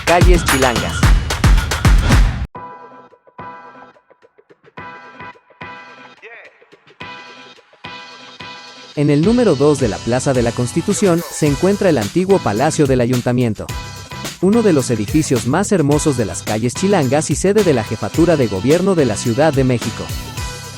calles chilangas. En el número 2 de la Plaza de la Constitución se encuentra el antiguo Palacio del Ayuntamiento, uno de los edificios más hermosos de las calles chilangas y sede de la Jefatura de Gobierno de la Ciudad de México.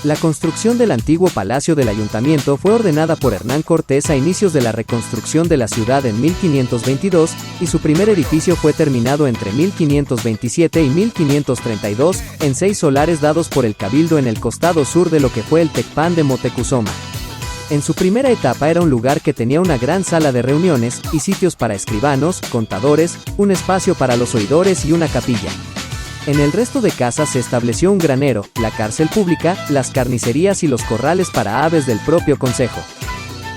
La construcción del antiguo Palacio del Ayuntamiento fue ordenada por Hernán Cortés a inicios de la reconstrucción de la ciudad en 1522, y su primer edificio fue terminado entre 1527 y 1532, en 6 solares dados por el Cabildo en el costado sur de lo que fue el Tecpan de Moctezuma. En su primera etapa era un lugar que tenía una gran sala de reuniones y sitios para escribanos, contadores, un espacio para los oidores y una capilla. En el resto de casas se estableció un granero, la cárcel pública, las carnicerías y los corrales para aves del propio concejo.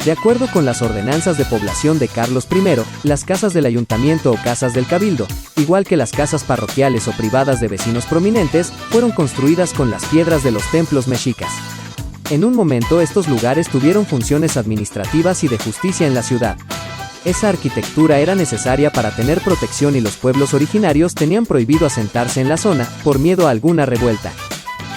De acuerdo con las ordenanzas de población de Carlos I, las casas del ayuntamiento o casas del cabildo, igual que las casas parroquiales o privadas de vecinos prominentes, fueron construidas con las piedras de los templos mexicas. En un momento estos lugares tuvieron funciones administrativas y de justicia en la ciudad. Esa arquitectura era necesaria para tener protección y los pueblos originarios tenían prohibido asentarse en la zona, por miedo a alguna revuelta.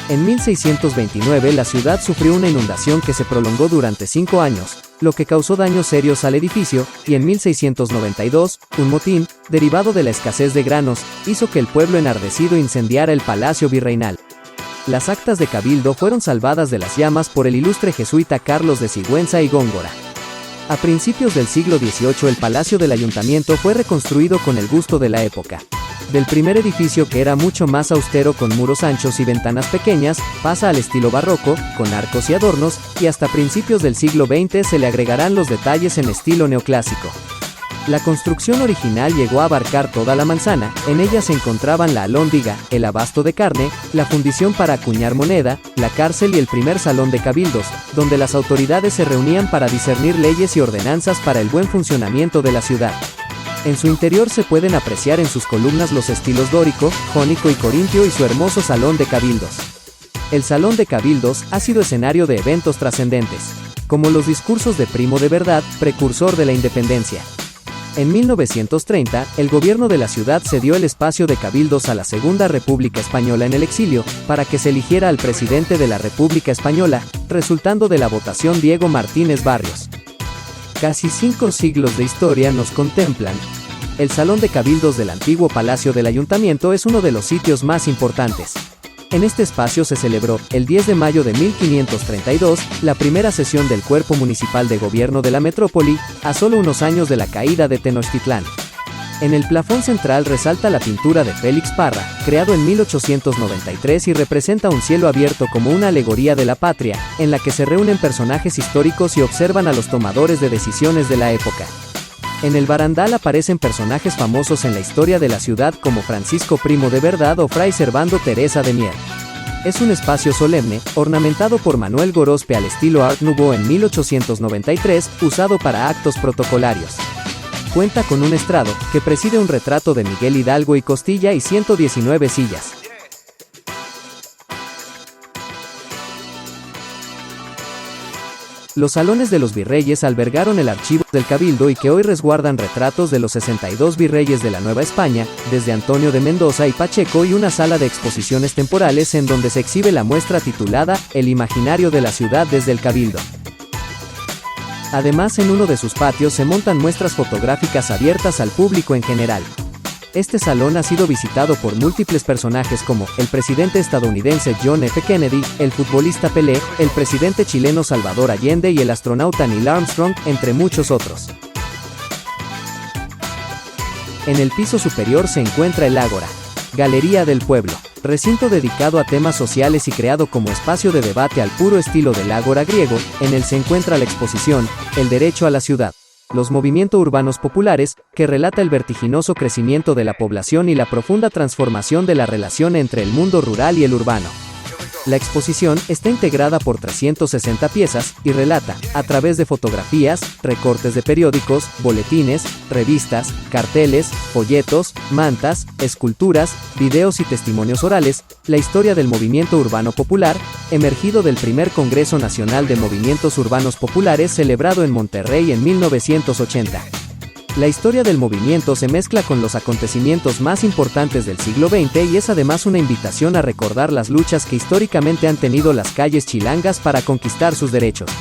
En 1629 la ciudad sufrió una inundación que se prolongó durante 5 años, lo que causó daños serios al edificio, y en 1692, un motín, derivado de la escasez de granos, hizo que el pueblo enardecido incendiara el Palacio Virreinal. Las actas de cabildo fueron salvadas de las llamas por el ilustre jesuita Carlos de Sigüenza y Góngora. A principios del siglo XVIII el Palacio del Ayuntamiento fue reconstruido con el gusto de la época. Del primer edificio, que era mucho más austero con muros anchos y ventanas pequeñas, pasa al estilo barroco, con arcos y adornos, y hasta principios del siglo XX se le agregarán los detalles en estilo neoclásico. La construcción original llegó a abarcar toda la manzana, en ella se encontraban la alhóndiga, el abasto de carne, la fundición para acuñar moneda, la cárcel y el primer salón de cabildos, donde las autoridades se reunían para discernir leyes y ordenanzas para el buen funcionamiento de la ciudad. En su interior se pueden apreciar en sus columnas los estilos dórico, jónico y corintio y su hermoso salón de cabildos. El salón de cabildos ha sido escenario de eventos trascendentes, como los discursos de Primo de Verdad, precursor de la independencia. En 1930, el gobierno de la ciudad cedió el espacio de cabildos a la Segunda República Española en el exilio, para que se eligiera al presidente de la República Española, resultando de la votación Diego Martínez Barrios. Casi 5 siglos de historia nos contemplan. El Salón de Cabildos del antiguo Palacio del Ayuntamiento es uno de los sitios más importantes. En este espacio se celebró, el 10 de mayo de 1532, la primera sesión del Cuerpo Municipal de Gobierno de la Metrópoli, a solo unos años de la caída de Tenochtitlán. En el plafón central resalta la pintura de Félix Parra, creado en 1893 y representa un cielo abierto como una alegoría de la patria, en la que se reúnen personajes históricos y observan a los tomadores de decisiones de la época. En el barandal aparecen personajes famosos en la historia de la ciudad como Francisco Primo de Verdad o Fray Servando Teresa de Mier. Es un espacio solemne, ornamentado por Manuel Gorospe al estilo Art Nouveau en 1893, usado para actos protocolarios. Cuenta con un estrado, que preside un retrato de Miguel Hidalgo y Costilla y 119 sillas. Los salones de los virreyes albergaron el archivo del Cabildo y que hoy resguardan retratos de los 62 virreyes de la Nueva España, desde Antonio de Mendoza y Pacheco, y una sala de exposiciones temporales en donde se exhibe la muestra titulada El imaginario de la ciudad desde el Cabildo. Además, en uno de sus patios se montan muestras fotográficas abiertas al público en general. Este salón ha sido visitado por múltiples personajes como el presidente estadounidense John F. Kennedy, el futbolista Pelé, el presidente chileno Salvador Allende y el astronauta Neil Armstrong, entre muchos otros. En el piso superior se encuentra el Ágora, Galería del Pueblo, recinto dedicado a temas sociales y creado como espacio de debate al puro estilo del Ágora griego. En él se encuentra la exposición El derecho a la ciudad, los movimientos urbanos populares, que relata el vertiginoso crecimiento de la población y la profunda transformación de la relación entre el mundo rural y el urbano. La exposición está integrada por 360 piezas y relata, a través de fotografías, recortes de periódicos, boletines, revistas, carteles, folletos, mantas, esculturas, videos y testimonios orales, la historia del movimiento urbano popular, emergido del primer Congreso Nacional de Movimientos Urbanos Populares celebrado en Monterrey en 1980. La historia del movimiento se mezcla con los acontecimientos más importantes del siglo XX y es además una invitación a recordar las luchas que históricamente han tenido las calles chilangas para conquistar sus derechos.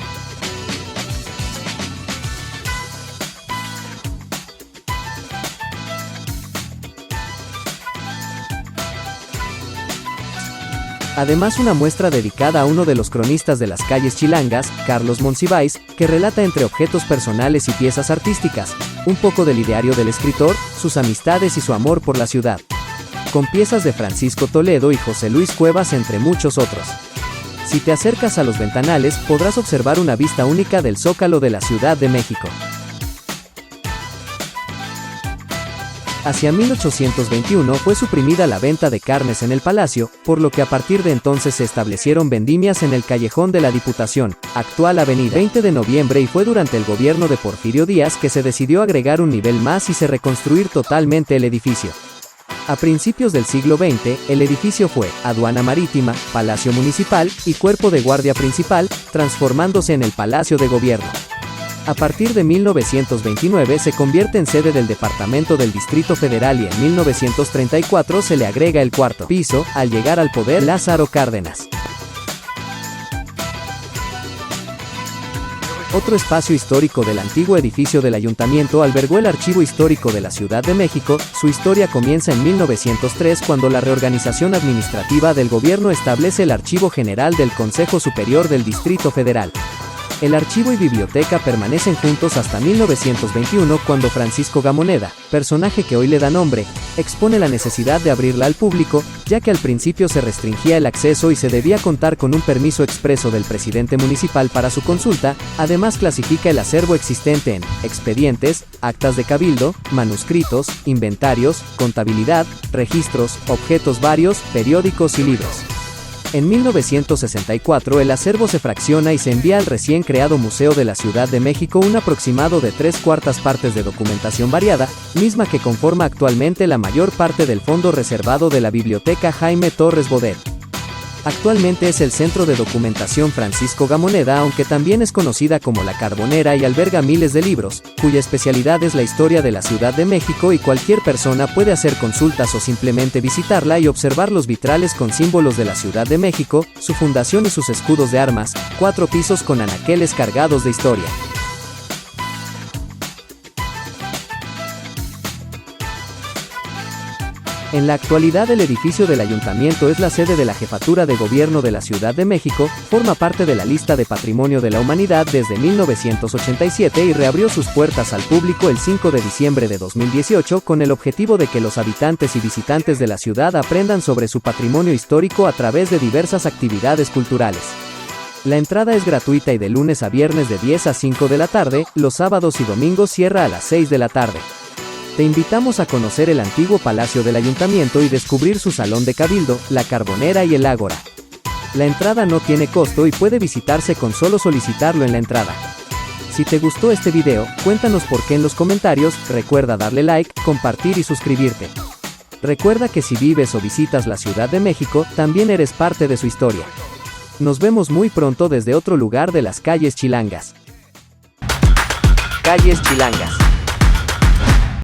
Además, una muestra dedicada a uno de los cronistas de las calles chilangas, Carlos Monsiváis, que relata entre objetos personales y piezas artísticas, un poco del ideario del escritor, sus amistades y su amor por la ciudad. Con piezas de Francisco Toledo y José Luis Cuevas entre muchos otros. Si te acercas a los ventanales, podrás observar una vista única del Zócalo de la Ciudad de México. Hacia 1821 fue suprimida la venta de carnes en el palacio, por lo que a partir de entonces se establecieron vendimias en el Callejón de la Diputación, actual Avenida 20 de Noviembre, y fue durante el gobierno de Porfirio Díaz que se decidió agregar un nivel más y se reconstruir totalmente el edificio. A principios del siglo XX, el edificio fue Aduana Marítima, Palacio Municipal y Cuerpo de Guardia Principal, transformándose en el Palacio de Gobierno. A partir de 1929 se convierte en sede del Departamento del Distrito Federal y en 1934 se le agrega el cuarto piso, al llegar al poder Lázaro Cárdenas. Otro espacio histórico del antiguo edificio del Ayuntamiento albergó el Archivo Histórico de la Ciudad de México. Su historia comienza en 1903 cuando la reorganización administrativa del gobierno establece el Archivo General del Consejo Superior del Distrito Federal. El archivo y biblioteca permanecen juntos hasta 1921 cuando Francisco Gamoneda, personaje que hoy le da nombre, expone la necesidad de abrirla al público, ya que al principio se restringía el acceso y se debía contar con un permiso expreso del presidente municipal para su consulta. Además, clasifica el acervo existente en expedientes, actas de cabildo, manuscritos, inventarios, contabilidad, registros, objetos varios, periódicos y libros. En 1964 el acervo se fracciona y se envía al recién creado Museo de la Ciudad de México un aproximado de 3/4 partes de documentación variada, misma que conforma actualmente la mayor parte del fondo reservado de la Biblioteca Jaime Torres Bodet. Actualmente es el Centro de Documentación Francisco Gamoneda, aunque también es conocida como La Carbonera y alberga miles de libros, cuya especialidad es la historia de la Ciudad de México, y cualquier persona puede hacer consultas o simplemente visitarla y observar los vitrales con símbolos de la Ciudad de México, su fundación y sus escudos de armas, 4 pisos con anaqueles cargados de historia. En la actualidad el edificio del Ayuntamiento es la sede de la Jefatura de Gobierno de la Ciudad de México, forma parte de la lista de Patrimonio de la Humanidad desde 1987 y reabrió sus puertas al público el 5 de diciembre de 2018 con el objetivo de que los habitantes y visitantes de la ciudad aprendan sobre su patrimonio histórico a través de diversas actividades culturales. La entrada es gratuita y de lunes a viernes de 10 a 5 de la tarde, los sábados y domingos cierra a las 6 de la tarde. Te invitamos a conocer el antiguo Palacio del Ayuntamiento y descubrir su Salón de Cabildo, la Carbonera y el Ágora. La entrada no tiene costo y puede visitarse con solo solicitarlo en la entrada. Si te gustó este video, cuéntanos por qué en los comentarios. Recuerda darle like, compartir y suscribirte. Recuerda que si vives o visitas la Ciudad de México, también eres parte de su historia. Nos vemos muy pronto desde otro lugar de las calles chilangas. Calles chilangas.